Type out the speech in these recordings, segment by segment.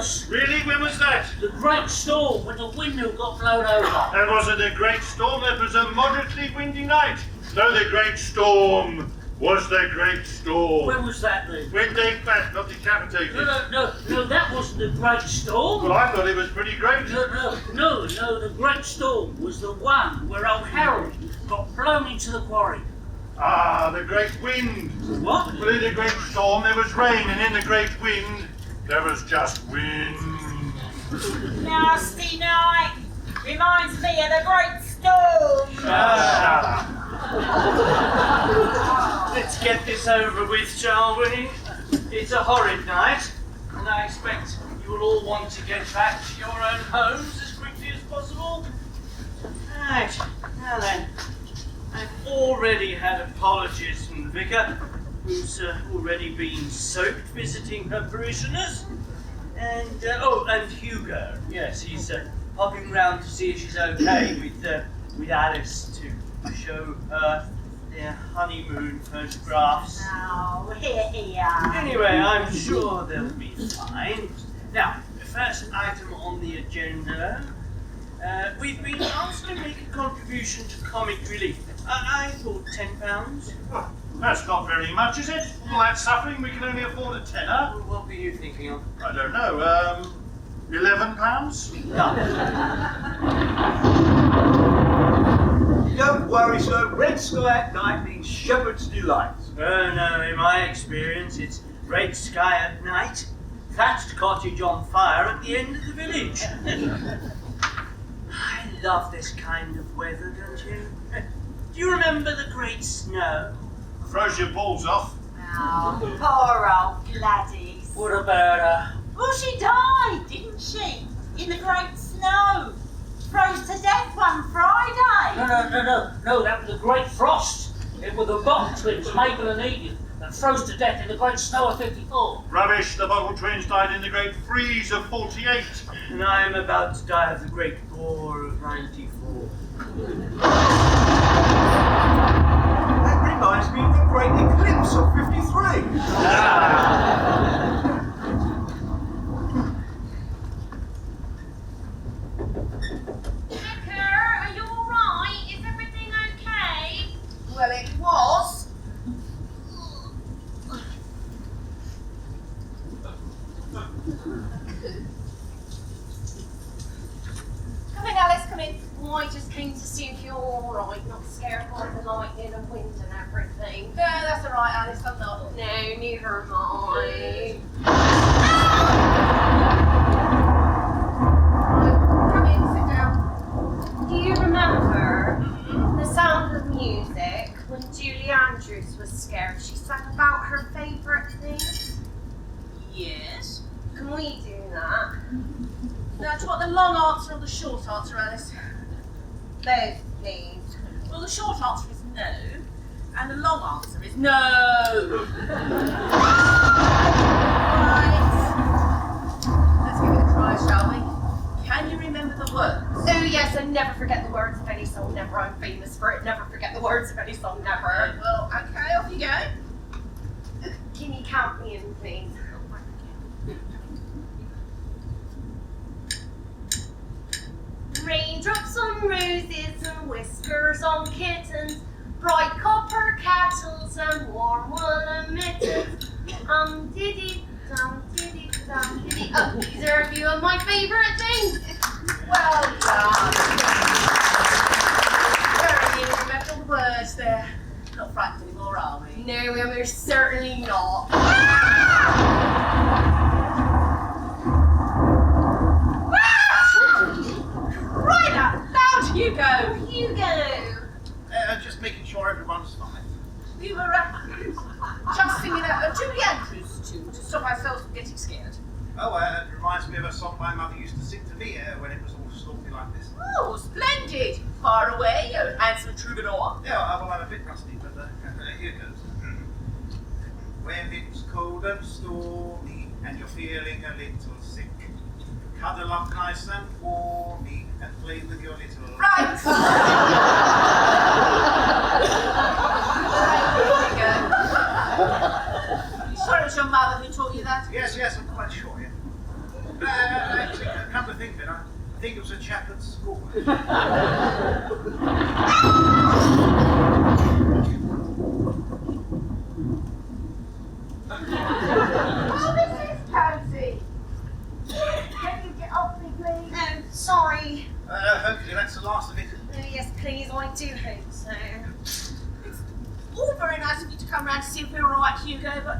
worse. Really? When was that? The great storm when the windmill got blown over. That wasn't a great storm, that was a moderately windy night. No, the great storm was the great storm. When was that then? When Dave Bat got decapitated. No, that wasn't the great storm. Well, I thought it was pretty great. No, the great storm was the one where old Harold got blown into the quarry. Ah, the great wind. What? Well, in the great storm there was rain, and in the great wind there was just wind. Nasty night. Reminds me of the great storm. Let's get this over with, shall we? It's a horrid night, and I expect you will all want to get back to your own homes as quickly as possible. Right, now then, I've already had apologies from the vicar, who's already been soaked visiting her parishioners. And, and Hugo, yes, he's popping round to see if she's okay with Alice to show her their honeymoon photographs. Oh, here. Anyway, I'm sure they'll be fine. Now, the first item on the agenda, we've been asked to make a contribution to comic relief. I thought £10. Well, that's not very much, is it? All that suffering, we can only afford a tenner. Well, what were you thinking of? I don't know, £11? No. Don't worry, sir. Red sky at night means shepherd's delight. Oh no, in my experience, it's red sky at night, thatched cottage on fire at the end of the village. I love this kind of weather, don't you? Do you remember the great snow? Froze your balls off. Oh, poor old Gladys. What about her? Well, she died, didn't she? In the great snow. Froze to death one Friday. No, that was the great frost. It were the Bottle twins, Mabel and Edith, that froze to death in the great snow of 54. Rubbish, the Bottle twins died in the great freeze of 48. And I am about to die of the great gore of 94. That reminds me of the great eclipse of 53. Vicar, are you alright? Is everything okay? Well, it was. Come in, Alice, come in. Oh, I just came to see if you're alright, not scared by the lightning and wind and everything. No, that's all right, Alice. I'm not. No, neither am I. Come in, sit down. Do you remember the Sound of Music when Julie Andrews was scared? She sang about her favourite thing. Yes. Can we do that? Now, do you want the long answer or the short answer, Alice? Both, please. Well, the short answer is no, and the long answer is no. Right. Let's give it a try, shall we? Can you remember the words? Oh yes, and never forget the words of any song, never. I'm famous for it. Never forget the words of any song, never. Well, okay, off you go. Can you count me in, please? Raindrops on roses and whiskers on kittens, bright copper kettles and warm woolen mittens. Diddy, dum, diddy, dum, diddy. Oh, these are a few of my favourite things. Well done. Very good. Remember all the words there. Not frightened anymore, are we? No, we're certainly not. Right up, down to you go. Hugo! Just making sure everyone's fine. We were just singing a Julie Andrews tune to stop ourselves from getting scared. Oh, it reminds me of a song my mother used to sing to me when it was all stormy like this. Oh, splendid! Far away, you handsome troubadour. Yeah, well, I'm a bit rusty, but here goes. When it's cold and stormy and you're feeling a little sick, cuddle up nice and warmy and play with your little... Right! There you go. You sure it was your mother who taught you that? Yes, I'm quite sure, yeah. Oh, Mrs. Cozy. Can you get off me, please? Oh, sorry. Hopefully that's the last of it. Oh, yes, please, I do hope so. It's all very nice of you to come round to see if we're all right, Hugo, but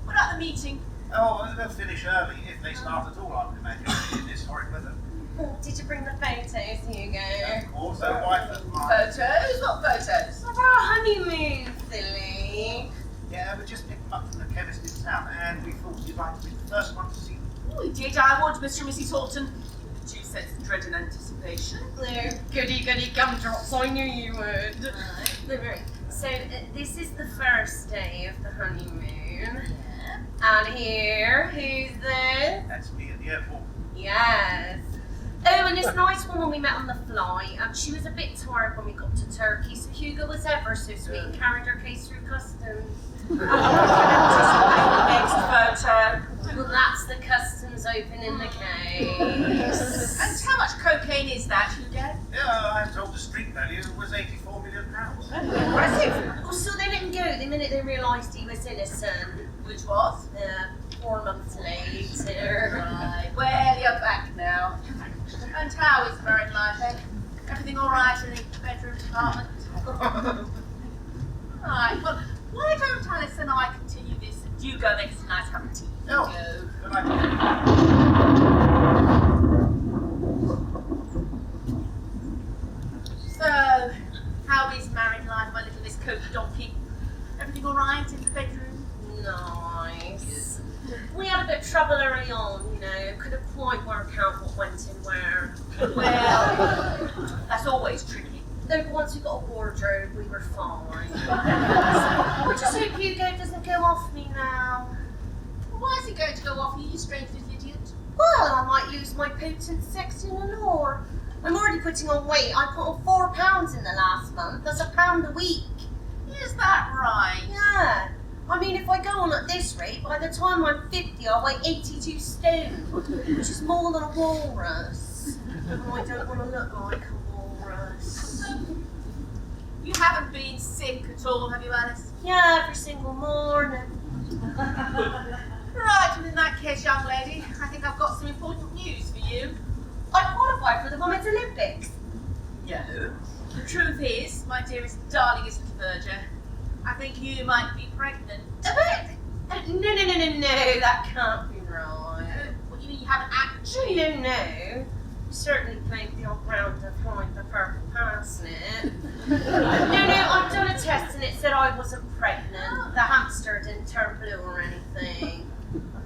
what about the meeting? Oh, they'll finish early if they start at all, I would imagine, in this horrid weather. Oh, did you bring the photos, Hugo? Of course, their wife and mine. Photos? What photos? Of our honeymoon, silly. Yeah, we just picked them up from the chemist in town, and we thought you'd like to be the first one to see them. Oh, we did. I warned Mr. and Mrs. Horton. Did you sense the dread and anticipation? Oh, goody gumdrops, I knew you would. Right. So, this is the first day of the honeymoon. Yeah. And here, who's this? That's me at the airport. Yes. Oh, and this nice woman we met on the flight, she was a bit tired when we got to Turkey, so Hugo was ever so sweet and carried her case through customs. Next photo. Well, that's the customs opening the case. And how much cocaine is that, Hugo? Yeah, I'm told the street value was £84 million. Impressive. Oh, so they didn't go the minute they realised he was innocent. Which was? 4 months later. Right. Well, you're back now. And how is married life, eh? Everything all right in the bedroom department? Right. Well, why don't Alice and I continue this and you go make us a nice cup of tea? Oh. Go. Good idea. So, how is married life, my little Miss Coke Donkey? Everything all right in the bedroom? Nice. We had a bit of trouble early on, you know, couldn't quite work out what went in where. Well, that's always tricky. Though once we got a wardrobe, we were fine. I just hope Hugo doesn't go off me now. Why is he going to go off you strange little idiot? Well, I might lose my potent sex in an hour. I'm already putting on weight. I put on 4 pounds in the last month. That's £1 a week. Is that right? Yeah. I mean, if I go on at this rate, by the time I'm 50, I'll weigh 82 stone, which is more than a walrus. And I don't want to look like a walrus. You haven't been sick at all, have you, Alice? Yeah, every single morning. Right, and in that case, young lady, I think I've got some important news for you. I qualified for the Women's Olympics. No. The truth is, my dearest, darlingest Tcpvodrd, I think you might be pregnant. No, that can't be right. What, you mean you haven't actually? No. You certainly played the old round of hide the purple parsnip. No, I've done a test and it said I wasn't pregnant. The hamster didn't turn blue or anything.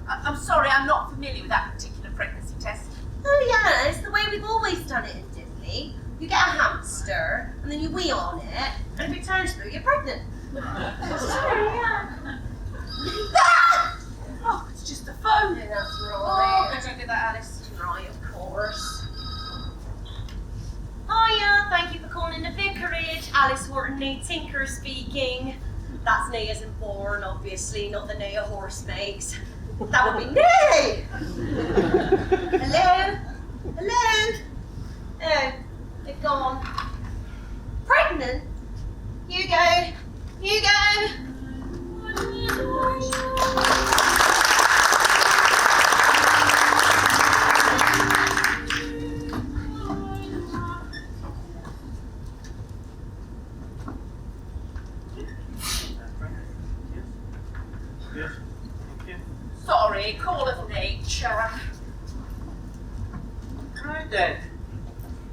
I'm sorry, I'm not familiar with that particular pregnancy test. Oh yeah, it's the way we've always done it in Diddley. You get a hamster and then you wee on it, and if it turns blue, you're pregnant. Sorry, yeah. Ah! Oh, it's just a phone. Yeah, that's Oh, right. could you do that, Alice? Right, of course. Hiya, thank you for calling the vicarage. Alice Horton, nee Tinker speaking. That's nee as in born, obviously, not the nee a horse makes. That would be nee! Hello? Hello? Oh, they've gone. Pregnant? Hugo? Hugo? Yes. Thank you. Sorry, call of nature. Right then.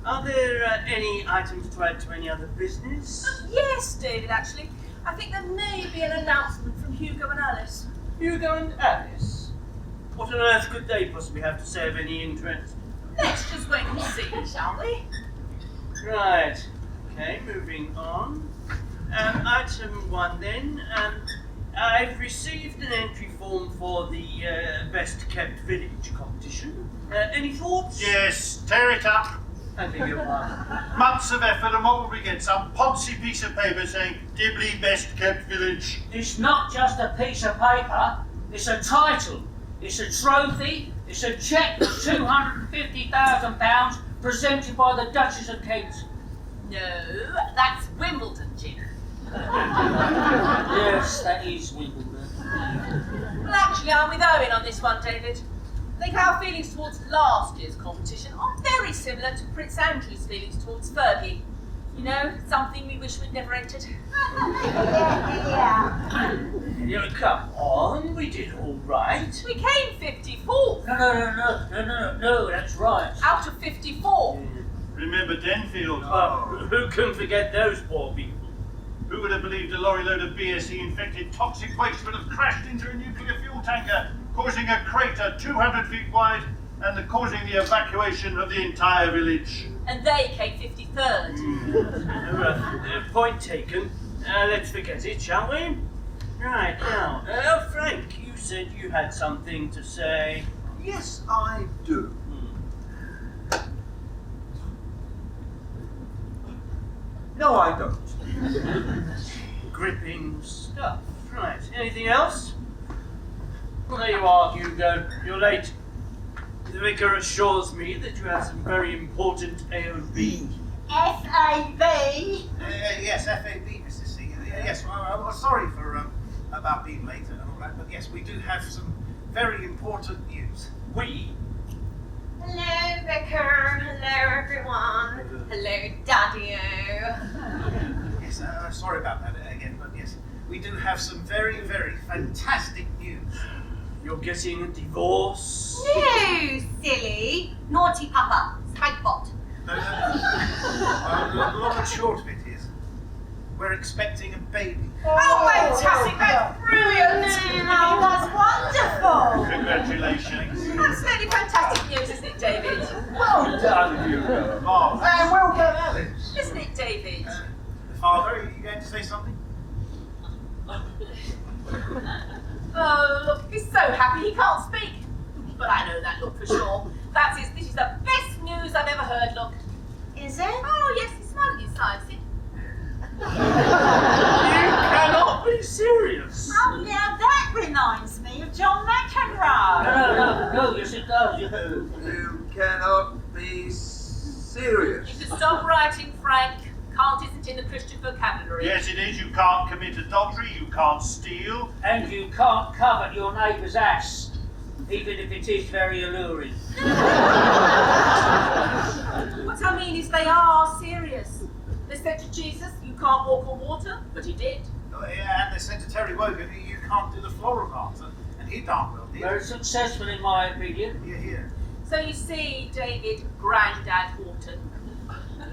Are there any items to add to any other business? Yes, David, actually. I think there may be an announcement from Hugo and Alice. Hugo and Alice? What on earth could they possibly have to say of any interest? Let's just wait and see, shall we? Right. Okay, moving on. Item 1 then. I've received an entry form for the Best Kept Village competition. Any thoughts? Yes, tear it up. I beg your pardon. Months of effort, and what will we get? Some poncy piece of paper saying Dibley Best Kept Village. It's not just a piece of paper, it's a title, it's a trophy, it's a cheque for £250,000 presented by the Duchess of Kent. No, that's Wimbledon, Jim. Yes, that is Wimbledon. Well, actually, I'm with Owen on this one, David. I think our feelings towards last year's competition are very similar to Prince Andrew's feelings towards Fergie. You know, something we wish we'd never entered. Yeah, come on, we did all right. We came 54th No, that's right. out of 54. Remember Denfield? Who can forget those poor people? Who would have believed a lorry load of BSE-infected toxic waste would have crashed into a nuclear fuel tanker, causing a crater 200 feet wide and causing the evacuation of the entire village? And they came 53rd. Point taken. Let's forget it, shall we? Right, now, Frank, you said you had something to say. Yes, I do. No, I don't. Gripping stuff. Right, anything else? Well, there you are, Hugo. You're late. The vicar assures me that you have some very important AOB. F.A.B. Yes, FAB, Mrs. C. Yes, well, sorry for about being late and all that, but yes, we do have some very important news. We? Hello, Vicar. Hello, everyone. Hello, Daddy-o. Yes, sorry about that again, but yes, we do have some very, very fantastic news. You're getting a divorce? No, silly. Naughty Papa. Spankbot. No. The long and short of it is, we're expecting a baby. Oh, fantastic! That's brilliant! No, that's wonderful. Congratulations. Absolutely fantastic news, isn't it, David? Well done, Hugo. Oh, And well done, Alice. Isn't it, David? Father, are you going to say something? Oh, look, he's so happy he can't speak. But I know that look for sure. This is the best news I've ever heard, look. Is it? Oh, yes, he's smiling inside, see? You cannot be serious. Oh, now that reminds me of John McEnroe. No, yes it does. You cannot be serious. You should stop writing, Frank. Can't isn't in the Christian vocabulary. Yes, it is. You can't commit adultery, you can't steal. And you can't covet your neighbour's ass, even if it is very alluring. What I mean is they are serious. They said to Jesus, you can't walk on water, but he did. Oh, yeah, and they said to Terry Wogan, you can't do the floral dance, and he darn well did. Very successful in my opinion. Here. So you see, David, Grandad Horton,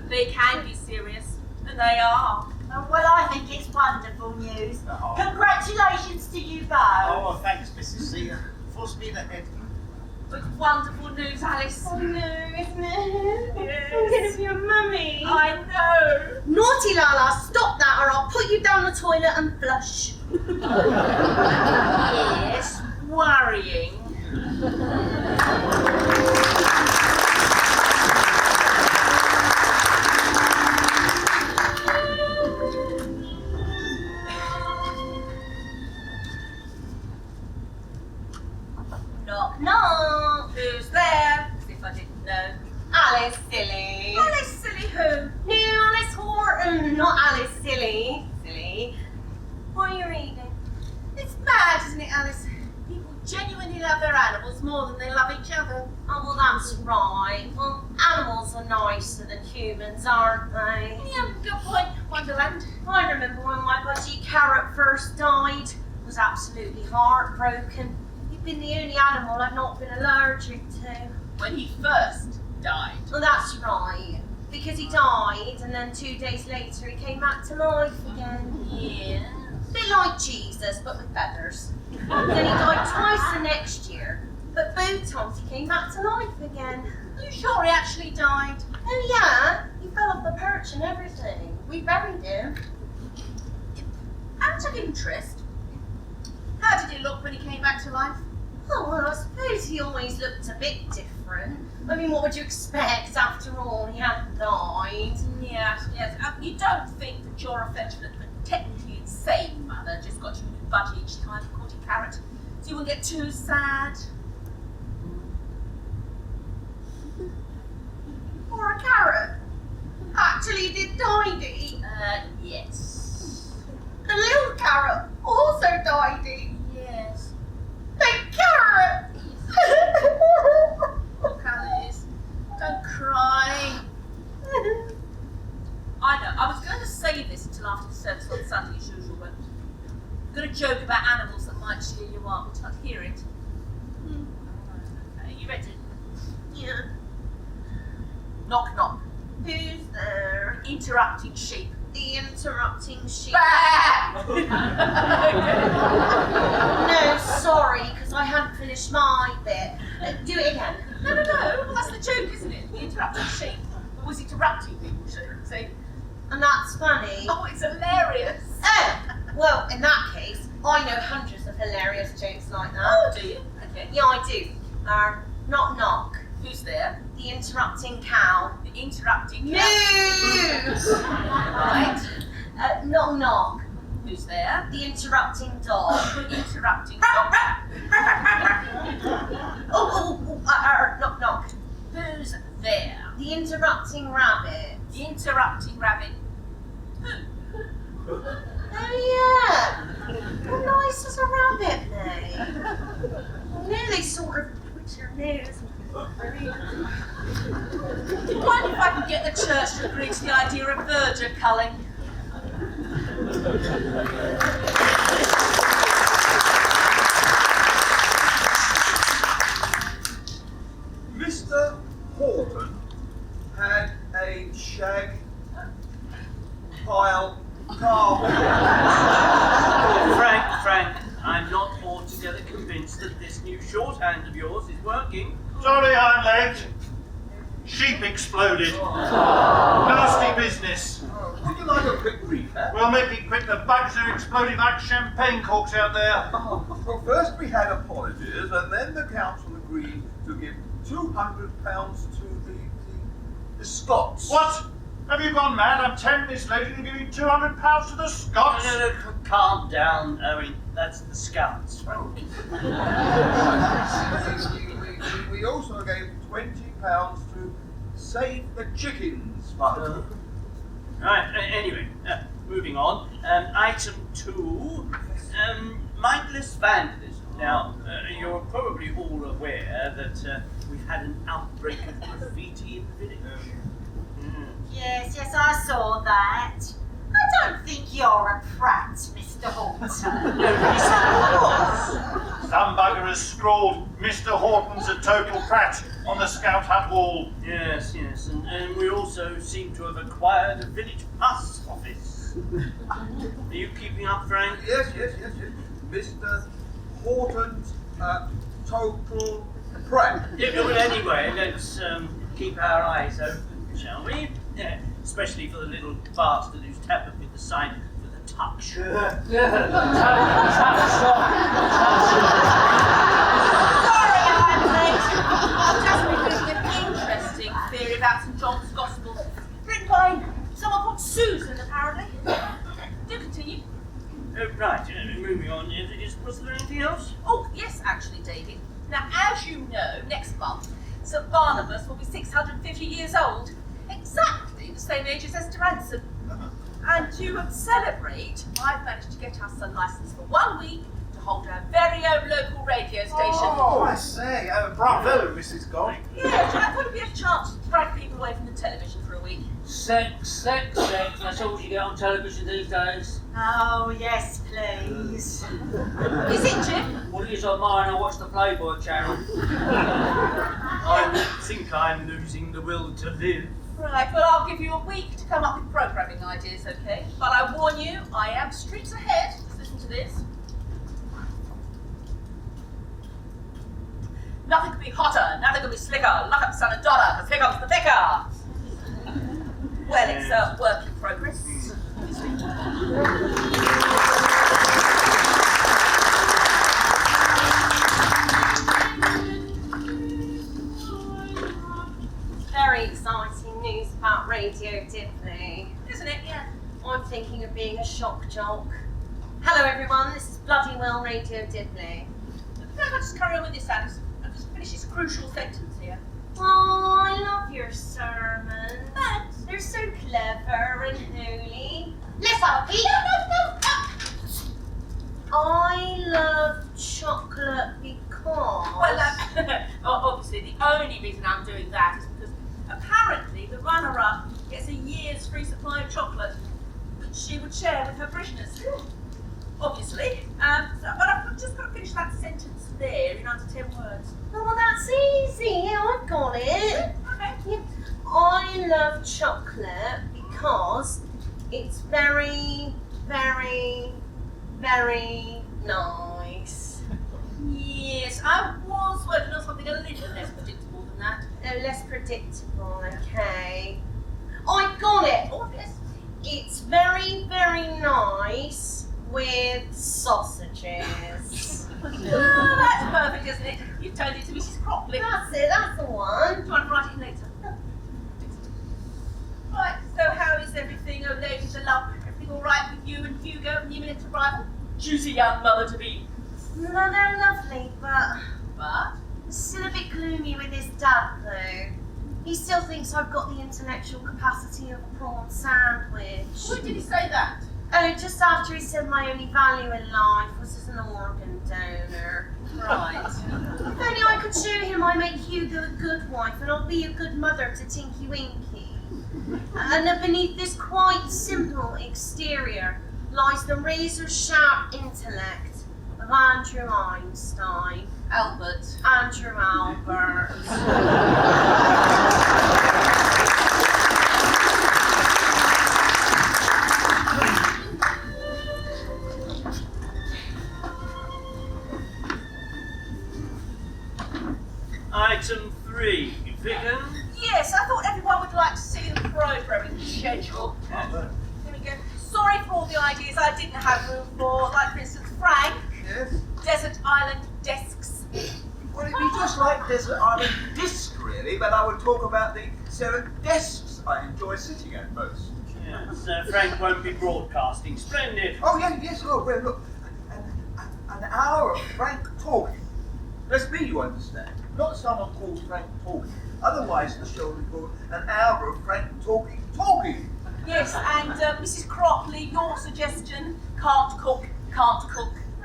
they can be serious, and they are. Oh, well, I think it's wonderful news. Oh. Congratulations to you both. Oh, thanks, Mrs. C. Full speed ahead. It's wonderful news, Alice. Oh no, isn't it? Yes. I'm gonna be your mummy. I know. Naughty Lala, stop that or I'll put you down the toilet and flush. Yes, worrying. Knock, knock. Who's there? As if I didn't know. Alice, silly. Alice, silly who? No, Alice Horton, not Alice, silly. Silly. What are you reading? It's mad, isn't it, Alice? People genuinely love their animals more than they love each other. Oh, well, that's right. Well, animals are nicer than humans, aren't they? Yeah, good point, Wonderland. I remember when my budgie Carrot first died. I was absolutely heartbroken. He'd been the only animal I'd not been allergic to. When he first died. Well, that's right. Because he died, and then 2 days later he came back to life again. Yeah. A bit like Jesus, but with feathers. Then he died twice the next year. But both times he came back to life again. Are you sure he actually died? Oh yeah, he fell off the perch and everything. We buried him. Out of interest, how did he look when he came back to life? Oh, well, I suppose he always looked a bit different. I mean, what would you expect? After all, he hadn't died. Yes. You don't think that your affectionate but technically insane mother just got you a new budgie each time you called him Carrot, so you wouldn't get too sad? Or carrot actually did tidy. Yes. The little carrot also tidy. Yes. Big carrot. Look, Alice, don't cry. I know, I was going to save this until after the service on Sunday as usual, but I'm going to joke about animals that might cheer you up. Would you like to hear it? Okay, you ready? Yeah. Knock, knock. Who's there? Interrupting sheep. The interrupting sheep. No, No, sorry, because I hadn't finished my bit. Do it again. no, well, that's the joke, isn't it? The interrupting sheep. Was interrupting people, see? And that's funny. Oh, it's hilarious. Oh, well, in that case, I know hundreds of hilarious jokes like that. Oh, do you? Okay. Yeah, I do. Knock knock. Who's there? The interrupting cow. The interrupting Moo! Right. Knock knock. Who's there? The interrupting dog. The interrupting Knock knock. Who's there? The interrupting rabbit. The interrupting rabbit. Oh yeah. How nice is a rabbit, May? I know they sort of put your nose. Mind if I can get the church to agree to the idea of verdure culling? Mr. Horton had a shag pile carving. Frank, I'm not altogether convinced that this new shorthand of yours is working. Sorry, hind legs. Sheep exploded. Nasty business. Would you like a quick recap? We'll make it quick. The bugs are exploding like champagne corks out there. Well, first we had apologies, and then the council agreed to give £200 to the Scots. What? Have you gone mad? I'm 10 minutes late and you're giving £200 to the Scots? No, calm down, Owen. That's the Scouts, Frank. We also gave £20 to Save the Chickens Fund. Right, anyway, moving on. Item 2, mindless vandalism. Now, you're probably all aware that we've had an outbreak of graffiti in the village. Yes, I saw that. I don't think you're a prat, Mr. Horton. Some bugger has scrawled, Mr. Horton's a total prat on the Scout Hut wall. Yes, and we also seem to have acquired a village bus office. Are you keeping up, Frank? Yes. Mr. Horton's total prat. Yeah, well, anyway, let's keep our eyes open, shall we? Yeah, especially for the little bastard who's tampered with the sign for the tuck shop. Sorry, I'm late. I've just been reading an interesting theory about St. John's Gospel, written by someone called Susan, apparently. Do continue. Right, moving on. Was there anything else? Oh, yes, actually, David. Now, as you know, next month, St. Barnabas will be 650 years old. Exactly the same age as Esther Ransom. And to celebrate, I've managed to get us a license for 1 week to hold our very own local radio station. Oh, I say, bravo, Mrs. Gold. Yes, I thought it'd be a chance to drag people away from the television for a week. Sex. That's all you get on television these days. Oh, yes, please. Is it, Jim? What it is on mine, I watch the Playboy channel. I think I'm losing the will to live. Right, well, I'll give you a week to come up with programming ideas, okay? But I warn you, I am streets ahead. Just listen to this. Nothing could be hotter, nothing could be slicker. Lock up, son and daughter, because here comes the vicar. Well, it's a work in progress. Very exciting news about Radio Dipley. Isn't it? Yeah. I'm thinking of being a shock jock. Hello everyone, this is Bloody Well Radio Dipley. No, I'll just carry on with this, Alice. I'll just finish this crucial sentence here. Oh, I love your sermons. They're so clever and holy. Let's have a peek. No. I love chocolate because... Well, obviously the only reason I'm doing that is because apparently the runner-up gets a year's free supply of chocolate which she would share with her parishioners. Obviously. But I've just got to finish that sentence there in under 10 words. Oh, well, that's easy. Yeah, I've got it. Okay. Yeah. I love chocolate because it's very, very, very nice. Yes, I was working on something a little less predictable than that. Less predictable, okay. I got it. Oh, yes. It's very, very nice with sausages. Oh, that's perfect, isn't it? You've turned it to Mrs. Cropley. That's it, that's the one. Do you want to write it in later? Right, so how is everything, oh ladies of love? Everything all right with you and Hugo and the imminent arrival? Juicy young mother-to-be. No, they're lovely, but But? it's still a bit gloomy with his dad, though. He still thinks I've got the intellectual capacity of a prawn sandwich. When did he say that? Oh, just after he said my only value in life was as an organ donor. Right. If only I could show him I make Hugo a good wife and I'll be a good mother to Tinky Winky. And beneath this quite simple exterior lies the razor-sharp intellect of Andrew Einstein. Albert. Andrew Albert. Item 3, Vigan. Yes, I thought everyone would like to see the programming schedule. Here we go. Sorry for all the ideas I didn't have room for, like for instance Frank, Yes? Desert Island desks. Well, it'd be just like Desert Island Disc, really, but I would talk about the set of desks I enjoy sitting at most. Yes, Frank won't be broadcasting. Splendid. Oh, yes, oh, well, look, an hour of Frank talking. That's me, you understand, not someone called Frank talking. Otherwise, the show would be called An Hour of Frank Talking. Yes, and Mrs. Cropley, your suggestion, can't cook.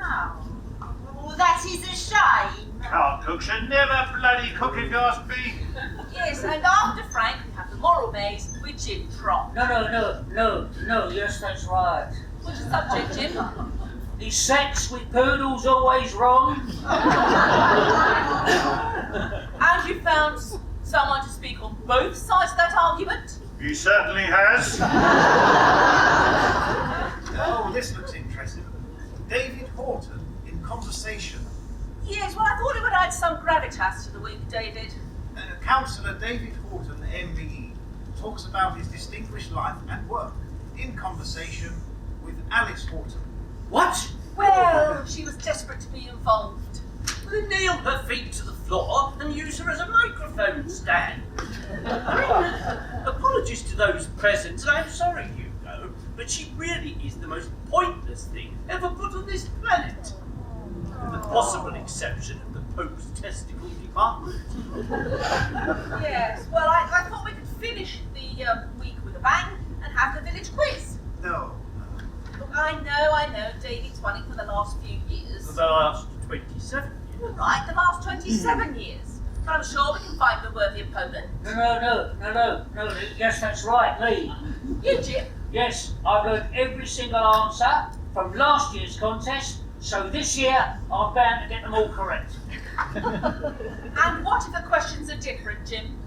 Oh, that is a shame. Can't cook, should never bloody cook if you ask me. Yes, and after Frank, we have the moral maze with Jim Trot. No, yes, that's right. What's the subject, Jim? The sex with poodles always wrong? And you found someone to speak on both sides of that argument? He certainly has. Oh, this looks interesting. David Horton in conversation. Yes, well, I thought it would add some gravitas to the week, David. Councillor David Horton, MBE, talks about his distinguished life and work in conversation with Alice Horton. What? Well, she was desperate to be involved. Well, nail her feet to the floor and use her as a microphone stand. Apologies to those present, and I'm sorry, Hugo, but she really is the most pointless thing ever put on this planet. With the possible exception of the Pope's testicle department. Yes, well, I thought we could finish the week with a bang and have the village quiz. No. Look, I know, David's won it for the last few years. For the last 27 years. Right, the last 27 years. But I'm sure we can find a worthy opponent. No, yes, that's right, me. You, Jim? Yes, I've learned every single answer from last year's contest, so this year I'm bound to get them all correct. And what if the questions are different, Jim?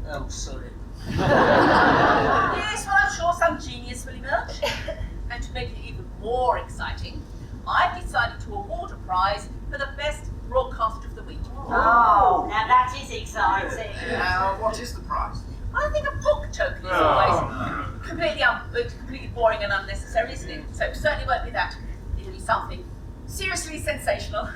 Oh, sorry. Yes, well, I'm sure some genius will emerge. And to make it even more exciting, I've decided to award a prize for the best broadcaster of the week. Oh, now that is exciting. What is the prize? I think a book token is always completely boring and unnecessary, isn't it? So it certainly won't be that. It'll be something seriously sensational.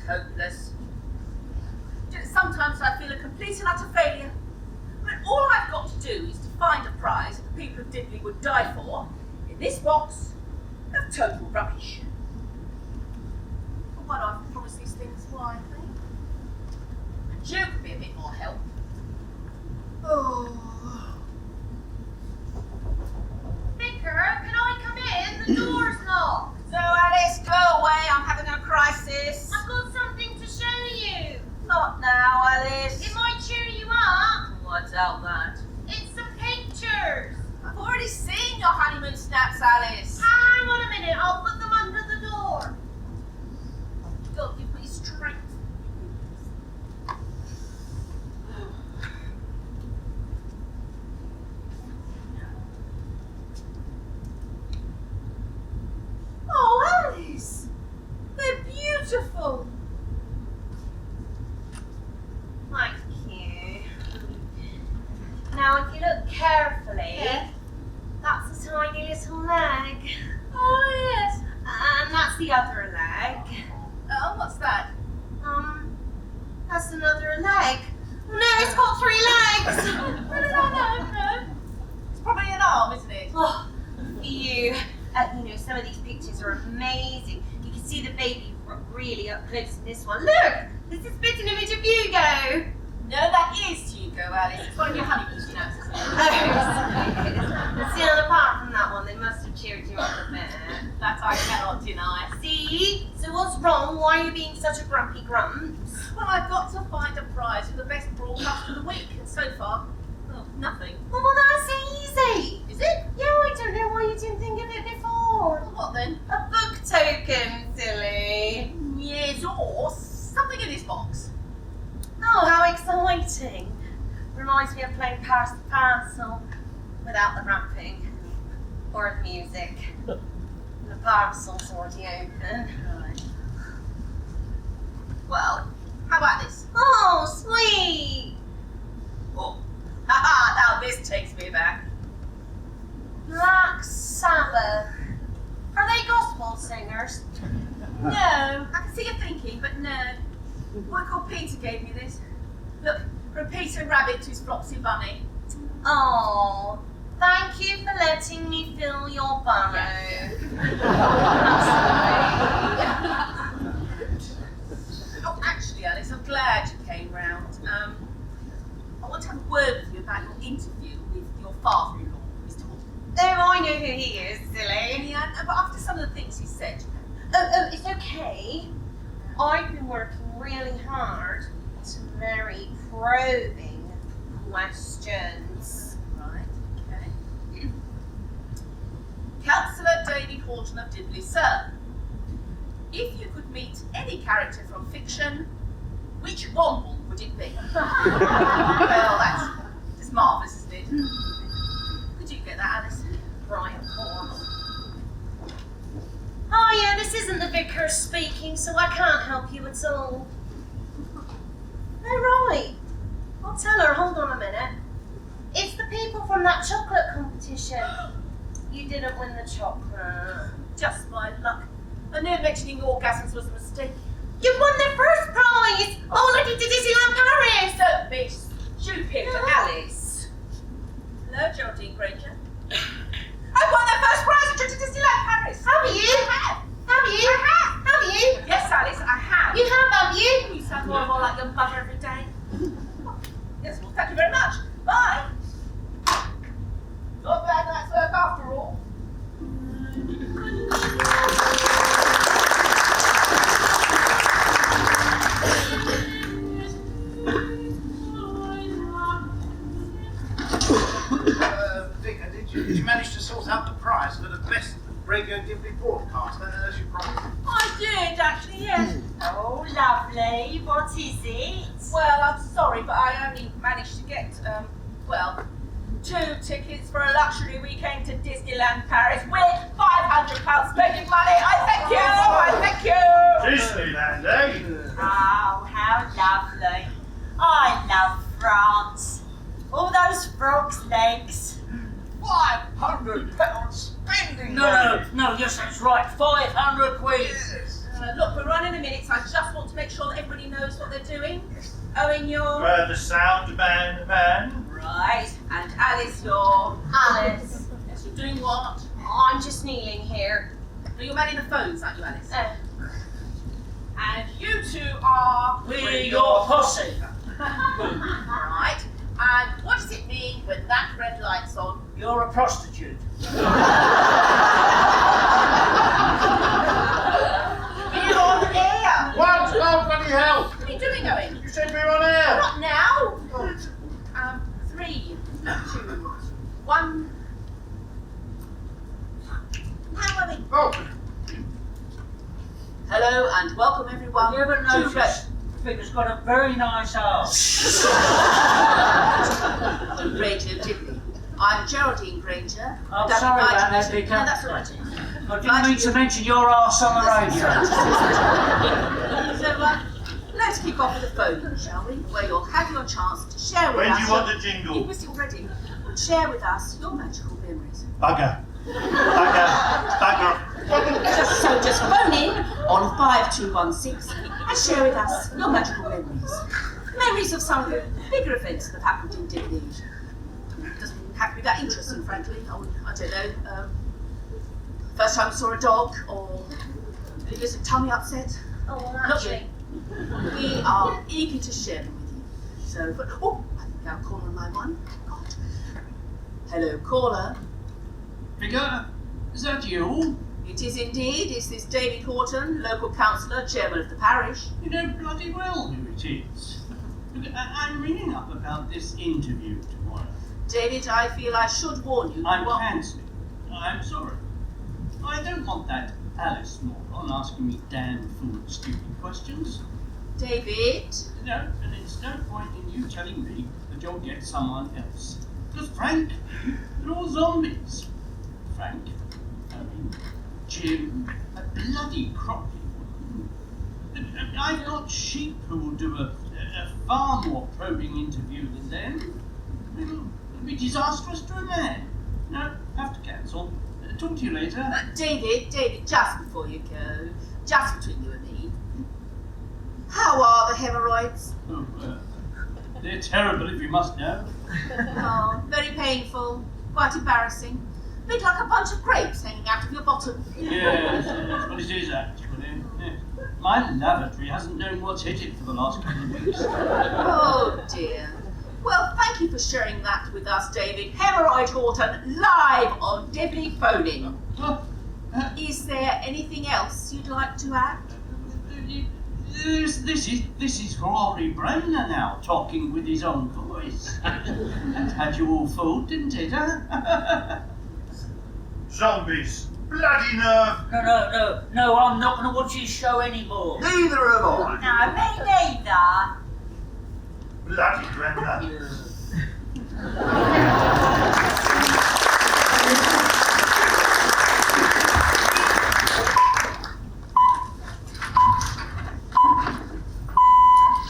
hopeless. Sometimes I feel a complete and utter failure. I mean, all I've got to do is to find a prize that the people of Dibley would die for in this box of total rubbish. But why do I promise these things quietly? And you could be a bit more help. Oh. Vicar, can I come in? The door's locked. So Alice, go away. I'm having a crisis. I've got something to show you. Not now, Alice. It might cheer you up. I doubt that. It's some pictures. I've already seen your honeymoon snaps, Alice. Hang on a minute, I'll put them under the door. God, give me strength. Oh, Alice! They're beautiful. Thank you. Now, if you look carefully, Yeah. that's a tiny little leg. Oh, yes. And that's the other leg. Oh, what's that? That's another leg. Oh, no, it's got 3 legs. No. It's probably an arm, isn't it? Oh, you know, some of these pictures are amazing. You can see the baby really up close in this one. Look, this is a bit an image of Hugo. No, that is Hugo, Alice. It's one of your honeymoon snaps, isn't it? See, and apart from that one, they must have cheered you up a bit. That I cannot deny. See? So what's wrong? Why are you being such a grumpy grumps? Well, I've got to find a prize for the best broadcast of the week, and so far, well, nothing. Well, that's easy. Is it? Yeah, I don't know why you didn't think of it before. Well, what then? A book token, silly. Yes, or something in this box. Oh, how exciting. Reminds me of playing Pass the Parcel without the wrapping or the music. The parcel's already open. Right. Well, how about this? Oh, sweet. Oh, haha, now this takes me back. Black Sabbath. Are they gospel singers? No, I can see you thinking, but no. Michael Peter gave me this. Look, from Peter Rabbit to his Flopsy Bunny. Oh, thank you for letting me fill your burrow. Oh, actually, Alice, I'm glad you came round. I want to have a word with you about your interview with your father-in-law, Mr. Horton. Oh, I know who he is, silly. Yeah, but after some of the things he said, Oh, it's okay. I've been working really hard. Some very probing questions. right, okay. Councillor David Horton of Dibley, sir. If you could meet any character from fiction, which Womble would it be? Well, that's marvellous, isn't it? Could you get that, Alice? Right, of course. Oh yeah, this isn't the vicar speaking, so I can't help you at all. Oh right. I'll tell her, hold on a minute. It's the people from that chocolate competition. You didn't win the chocolate. Just my luck. I knew mentioning orgasms was a mistake. You won the first prize! Already to Disneyland Paris! Don't be stupid, Alice. Hello, Geraldine Granger. I won the first prize at Disneyland Paris. Have you? I have. Have you? I have. Have you? Yes, Alice, I have. You have you? You sound more and more like your mother every day. Yes, well, thank you very much. Bye. Not bad night's work after all. Vicar, did you manage to sort out the prize for the best Radio Dibley broadcast, as you promised? I did, actually, yes. Oh, lovely. What is it? Well, I'm sorry, but I only managed to get, 2 tickets for a luxury weekend to Disneyland Paris with £500 spending money. I thank you. Disneyland, eh? Oh, how lovely. I love France. All those frogs' legs. £500 spending No, yes, that's right. 500 quid. Yes. Look, we're running a minute, so I just want to make sure that everybody knows what they're doing. Owen, you're... The sound man. Right. And Alice, you're... Alice. Yes, you're doing what? I'm just kneeling here. No, you're manning the phones, aren't you, Alice? And you two are... We're your posse. Right. And what does it mean when that red light's on? You're a prostitute. We're on air. What? Oh, bloody hell! What are you doing, Owen? You said we were on air! Not now. 3, 2, 1. Now, Owen. Oh, Hello and welcome everyone. Have you ever to noticed Figure's got a very nice arse? Radio Dibley. I'm Geraldine Granger. I'm Don't sorry invite about me that, to- Vicar. No, that's all right. I didn't mean to mention your arse on the radio. So, let's kick off with a phone, shall we? Where you'll have your chance to share with when us. do you want the You jingle? missed it already. Share with us your magical memories. Bugger. Just phone in on 5216 and share with us your magical memories. Memories of some of the bigger events that have happened in Dibley. It doesn't have to be that interesting, frankly. I don't know. First time you saw a dog, or biggest tummy upset. Oh, well, Not actually. We are eager to share them with you. So, but I think I'll call on line 1. God. Hello, caller. Figure, is that you? It is indeed. Is this David Horton, local councillor, chairman of the parish? You know bloody well who it is. Look, I'm ringing up about this interview tomorrow. David, I feel I should warn you. I'm Well, cancelling. I'm sorry. I don't want that Alice moron asking me damn fool stupid questions. David, No, and it's no point in you telling me that you'll get someone else. Because frankly, they're all zombies. Frank, Jim, a bloody crocky woman. I've got sheep who will do a far more probing interview than them. It'll be disastrous to a man. No, have to cancel. Talk to you later. David, just before you go, just between you and me, how are the hemorrhoids? Oh, they're terrible if you must know. Oh, very painful, quite embarrassing. A bit like a bunch of grapes hanging out of your bottom. Yes, that's what it is actually. Yes. My lavatory hasn't known what's hit it for the last couple of weeks. Oh dear. Well, thank you for sharing that with us, David. Hemorrhoid Horton, live on Dibley Phone-In. Is there anything else you'd like to add? This is Rory Bremner now, talking with his own voice. That had you all fooled, didn't it, huh? Zombies. Bloody nerve. No, I'm not going to watch his show anymore. Neither am I. No, me neither. Bloody Brenda.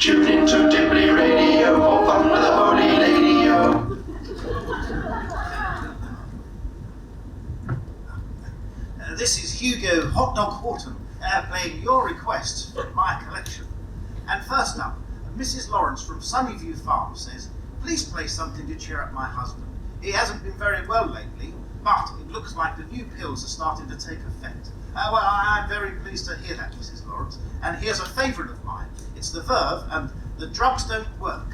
Tune into Dibley Radio for fun with a holy lady-o. This is Hugo Hot Dog Horton playing your request from my collection. And first up, Mrs. Lawrence from Sunnyview Farm says, please play something to cheer up my husband. He hasn't been very well lately, but it looks like the new pills are starting to take effect. Well, I'm very pleased to hear that, Mrs. Lawrence. And here's a favourite of mine. It's the Verve and the drugs don't work.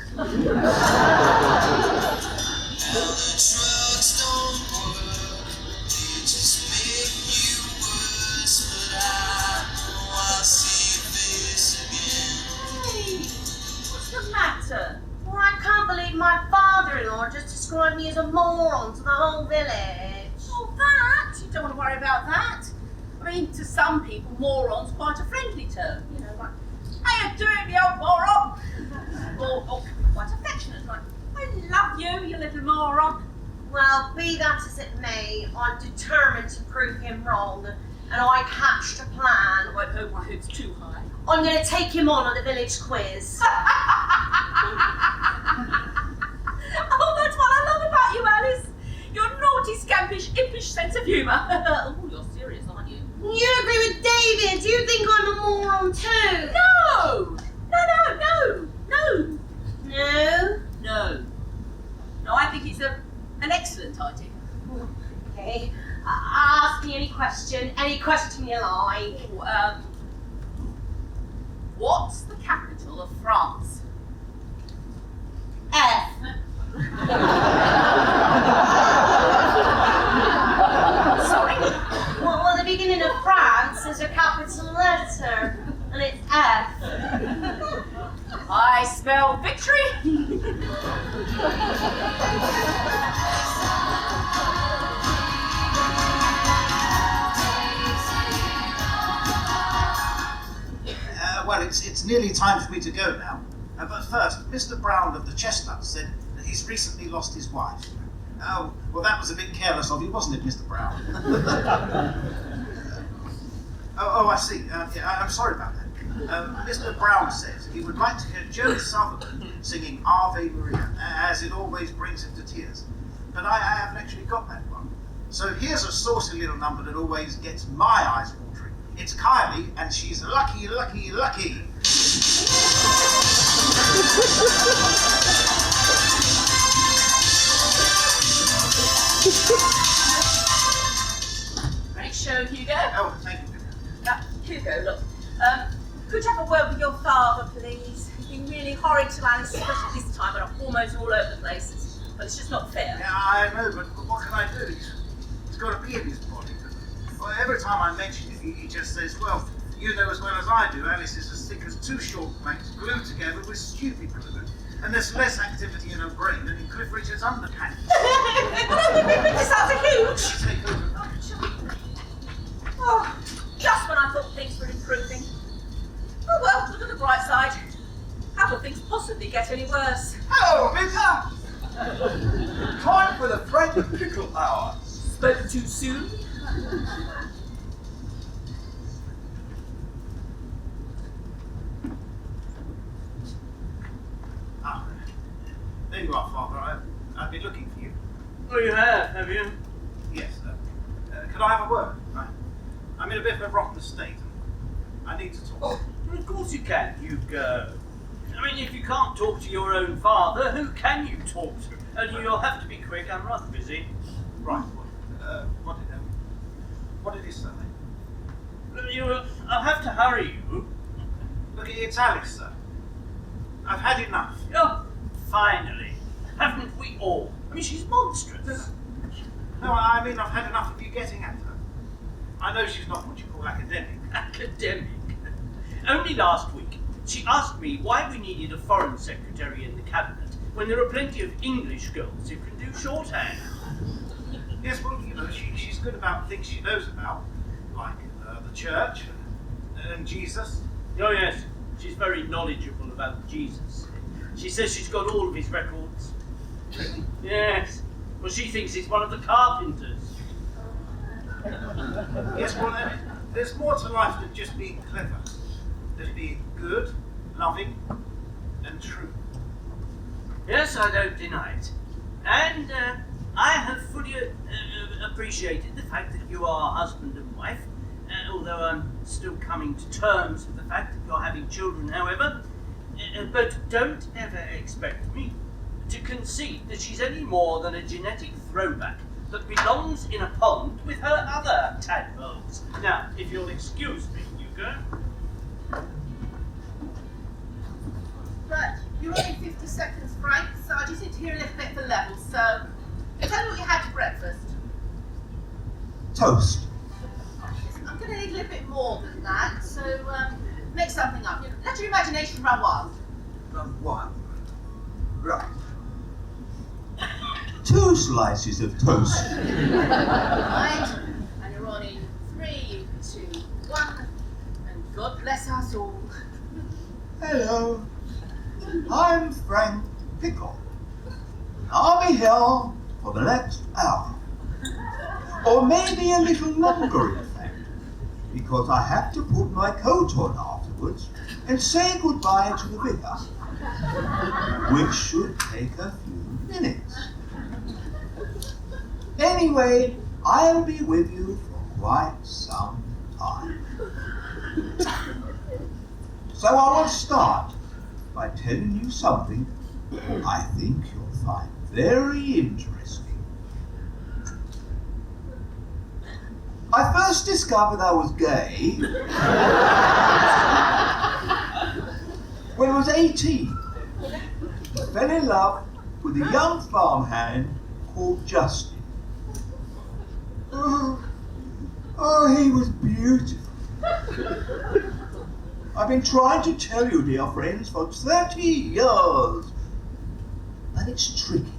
What's the matter? Well, I can't believe my father-in-law just described me as a moron to the whole village. Oh, that? You don't want to worry about that. I mean, to some people, moron's quite a friendly term. You know, like, how you doing, you old moron? Or can be quite affectionate, like, I love you, you little moron. Well, be that as it may, I'm determined to prove him wrong, and I hatched a plan. I won't hold my hopes too high. I'm going to take him on the village quiz. Oh, that's what I love about you, Alice. Your naughty, scampish, impish sense of humour. Oh, you're serious, aren't you? You agree with David? You think I'm a moron too? No! No! No? No. No, I think it's an excellent idea. Okay. Ask me any question you like. What's the capital of France? F. Sorry? Well, at the beginning of France is a capital letter, and it's F. I smell victory! Well, it's nearly time for me to go now. But first, Mr. Brown of the Chestnut said that he's recently lost his wife. Oh, well, that was a bit careless of you, wasn't it, Mr. Brown? I see. Yeah, I'm sorry about that. Mr. Brown says he would like to hear Joey Sutherland singing Ave Maria, as it always brings him to tears. But I haven't actually got that one. So here's a saucy little number that always gets my eyes watering. It's Kylie, and she's lucky, lucky, lucky. Great show, Hugo. Oh, thank you. Hugo, look. Could you have a word with your father, please? He's been really horrid to Alice, especially this time, when I'm almost all over the place. But it's just not fair. Yeah, I know, but what can I do? He's got to be in his body. Well, every time I mention it, he just says, well, you know as well as I do, Alice is as thick as two short planks glued together with stupid glue. And there's less activity in her brain than in Cliff Richard's underpants. This sounds huge! Take over. Oh, just when I thought things were improving. Oh well, look at the bright side. How could things possibly get any worse? Hello, Vicar! Time for the Frank Pickle Hour. Spoke too soon? Ah, there you are, Father. I've been looking for you. Oh, you have you? Yes, could I have a word? I'm in a bit of a rotten state. I need to talk. Well, of course you can, Hugo. I mean, if you can't talk to your own father, who can you talk to? And you'll have to be quick, I'm rather busy. Right. What did he say? I'll have to hurry you. Look, it's Alice, sir. I've had enough. Oh, finally. Haven't we all? I mean, she's monstrous. No, I mean I've had enough of you getting at her. I know she's not what you call academic. Academic? Only last week, she asked me why we needed a foreign secretary in the cabinet when there are plenty of English girls who can do shorthand. Yes, well, you know, she's good about things she knows about, like the church and Jesus. Oh yes, she's very knowledgeable about Jesus. She says she's got all of his records. Yes, well she thinks he's one of the carpenters. Yes, well, there's more to life than just being clever. There's being good, loving, and true. Yes, I don't deny it. And I have fully appreciated the fact that you are husband and wife, although I'm still coming to terms with the fact that you're having children, however. But don't ever expect me to concede that she's any more than a genetic throwback that belongs in a pond with her other tadpoles. Now, if you'll excuse me, Hugo. Right, you're only 50 seconds, Frank, so I just need to hear a little bit for level. So, tell me what you had for breakfast. Toast. I'm going to need a little bit more than that, so make something up. Let your imagination run wild. Run wild. Right. 2 slices of toast. Right, and you're on in 3, 2, 1, and God bless us all. Hello. I'm Frank Pickle. I'll be here for the next hour. Or maybe a little longer, in fact, because I have to put my coat on afterwards and say goodbye to the vicar, which should take a few minutes. Anyway, I'll be with you for quite some time. So I will start by telling you something I think you'll find very interesting. I first discovered I was gay when I was 18. I fell in love with a young farmhand called Justin. Oh, he was beautiful. I've been trying to tell you, dear friends, for 30 years. And it's tricky.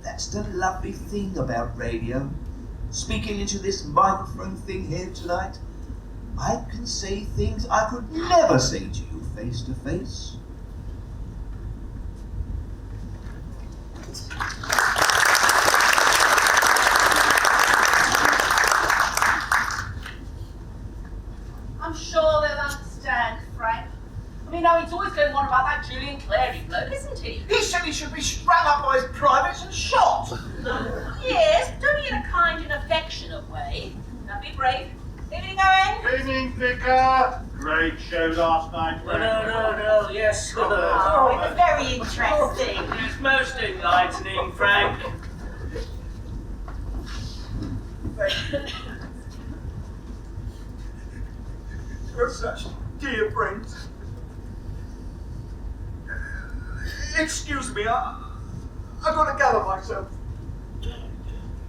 That's the lovely thing about radio. Speaking into this microphone thing here tonight, I can say things I could never say to you face to face. I'm sure they'll understand, Frank. I mean, no, he's always going on about that Julian Clary bloke, isn't he? He said he should be strung up by his privates and shot. Yes, but only in a kind and affectionate way. Now be brave. Evening, Owen. Evening, Vicar. Great show last night. No, yes. Oh, it was very interesting. It's most enlightening, Frank. You're such dear friends. Excuse me, I've got to gather myself.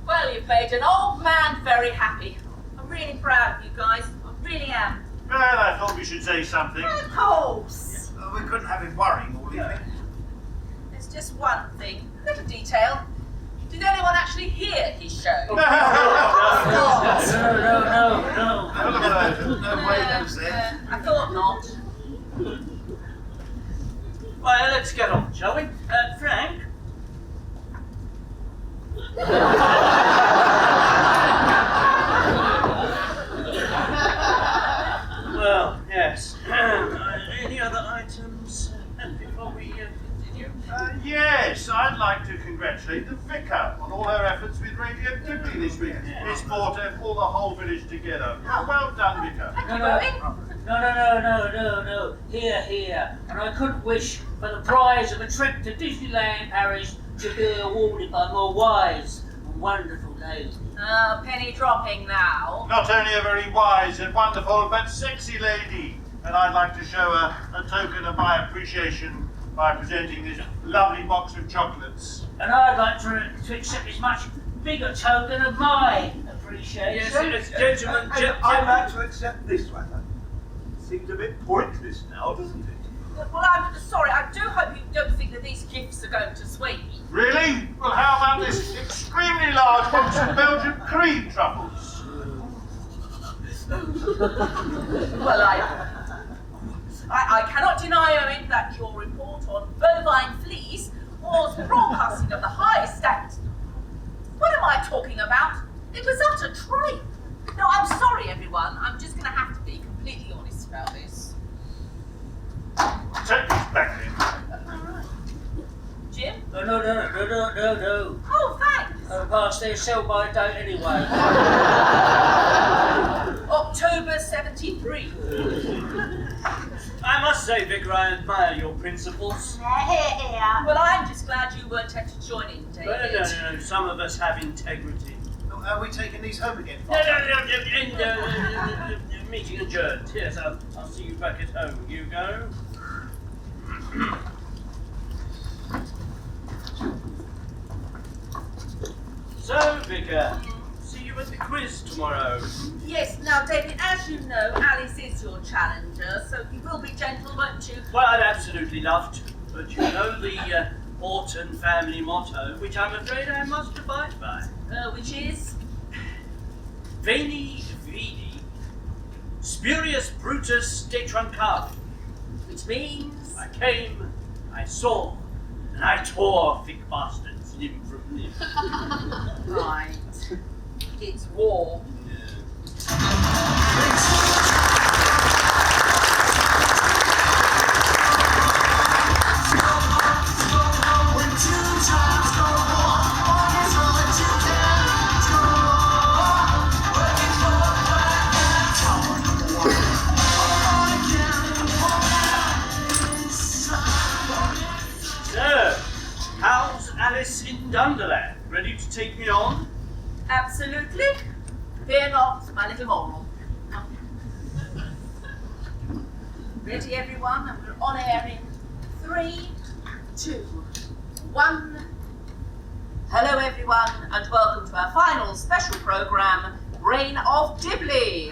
Well, you've made an old man very happy. I'm really proud of you guys. I really am. Well, I thought we should say something. Of course. We couldn't have him worrying all evening. There's just one thing, a little detail. Did anyone actually hear his show? No. No. No way, no sense. I thought not. Well, let's get on, shall we? Frank? Well, yes. Any other items before we continue? Yes, I'd like to congratulate the Vicar on all her efforts with Radio Dibley this week. It's brought all the whole village together. Well done, Vicar. Thank you, No. Owen. No. Here. And I couldn't wish for the prize of a trip to Disneyland Paris to be awarded by more wise and wonderful ladies. Penny dropping now. Not only a very wise and wonderful, but sexy lady. And I'd like to show her a token of my appreciation by presenting this lovely box of chocolates. And I'd like to accept this much bigger token of my appreciation. Yes, gentlemen, I'd like to accept this one. Seems a bit pointless now, doesn't it? Well, I'm sorry. I do hope you don't think that these gifts are going to sway me. Really? Well, how about this extremely large box of Belgian cream truffles? Well, I cannot deny, Owen, that your report on bovine fleas was broadcasting of the highest standard. What am I talking about? It was utter tripe. No, I'm sorry, everyone. I'm just going to have to be completely honest about this. Take this back then. All right. Jim? No. Oh, thanks. Past their sell-by date anyway. October 73. I must say, Vicar, I admire your principles. Yeah. Well, I'm just glad you weren't able to join in, David. No. Some of us have integrity. Are we taking these home again? No. Meeting adjourned. Yes, I'll see you back at home. You go. So, Vicar, see you at the quiz tomorrow. Yes, now, David, as you know, Alice is your challenger, so you will be gentle, won't you? Well, I'd absolutely love to, but you know the Orton family motto, which I'm afraid I must abide by. Which is? Veni, vidi, spurius brutus de truncari. Which means? I came, I saw, and I tore thick bastards limb from limb. Right. It's war. Alice in Dunderland, ready to take me on? Absolutely. Fear not, my little moral. Ready, everyone? And we're on air in 3, 2, 1. Hello, everyone, and welcome to our final special programme, Reign of Dibley.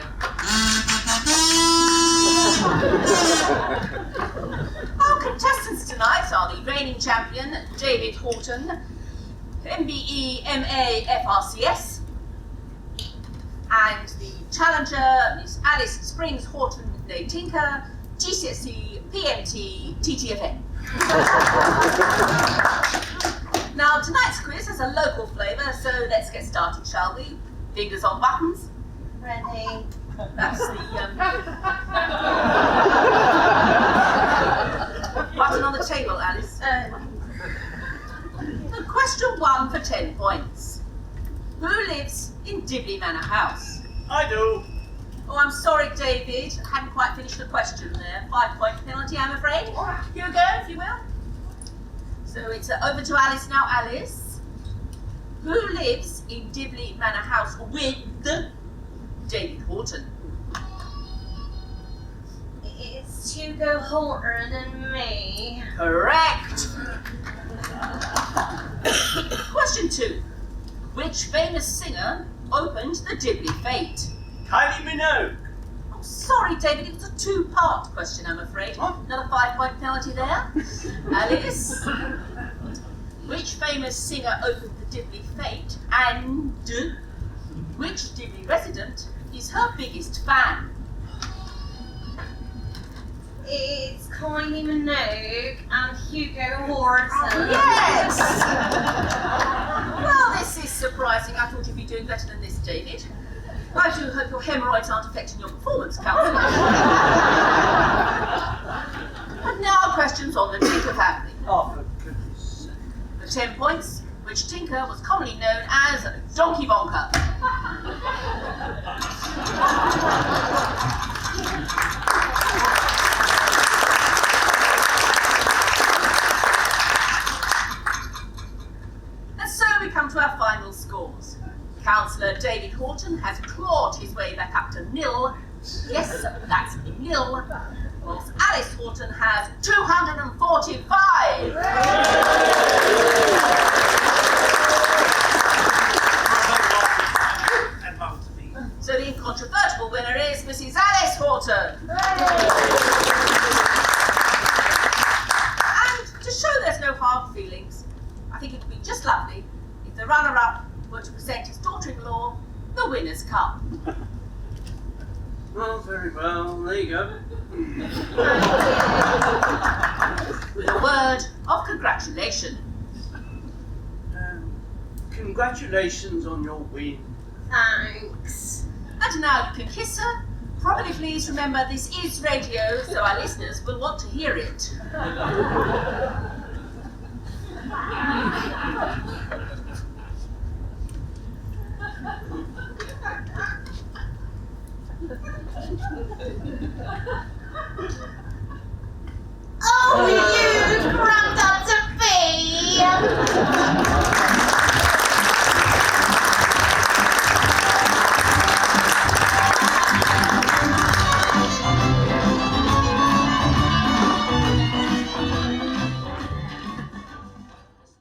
Our contestants tonight are the reigning champion, David Horton, MBE MA FRCS, and the challenger, Miss Alice Springs Horton de Tinker, GCSE PMT TTFN. Now, tonight's quiz has a local flavour, so let's get started, shall we? Fingers on buttons. Ready. That's the button on the table, Alice. Question 1 for 10 points. Who lives in Dibley Manor House? I do. Oh, I'm sorry, David. I hadn't quite finished the question there. 5-point penalty, I'm afraid. Here we go, if you will. So it's over to Alice now. Alice, who lives in Dibley Manor House with David Horton? It's Hugo Horton and me. Correct. Question 2. Which famous singer opened the Dibley Fete? Kylie Minogue. Oh, sorry, David, it was a 2-part question, I'm afraid. What? Another 5-point penalty there. Alice, which famous singer opened the Dibley Fete, and which Dibley resident is her biggest fan? It's Kylie Minogue and Hugo Horton. Yes! Well, this is surprising. I thought you'd be doing better than this, David. I do hope your hemorrhoids aren't affecting your performance, Councillor. And now questions on the Tinker family. Oh, for goodness sake. For 10 points, which Tinker was commonly known as Donkey Bonker. And so we come to our final scores. Councillor David Horton has clawed his way back up to 0. Yes, that's 0. Whilst Alice Horton has 245. And well to me. So the incontrovertible winner is Mrs. Alice Horton. And to show there's no hard feelings, I think it would be just lovely if the runner-up were to present his daughter-in-law the winner's cup. Well, very well. There you go. With a word of congratulation. Congratulations on your win. Thanks. And now you can kiss her. Probably please remember this is radio, so our listeners will want to hear it.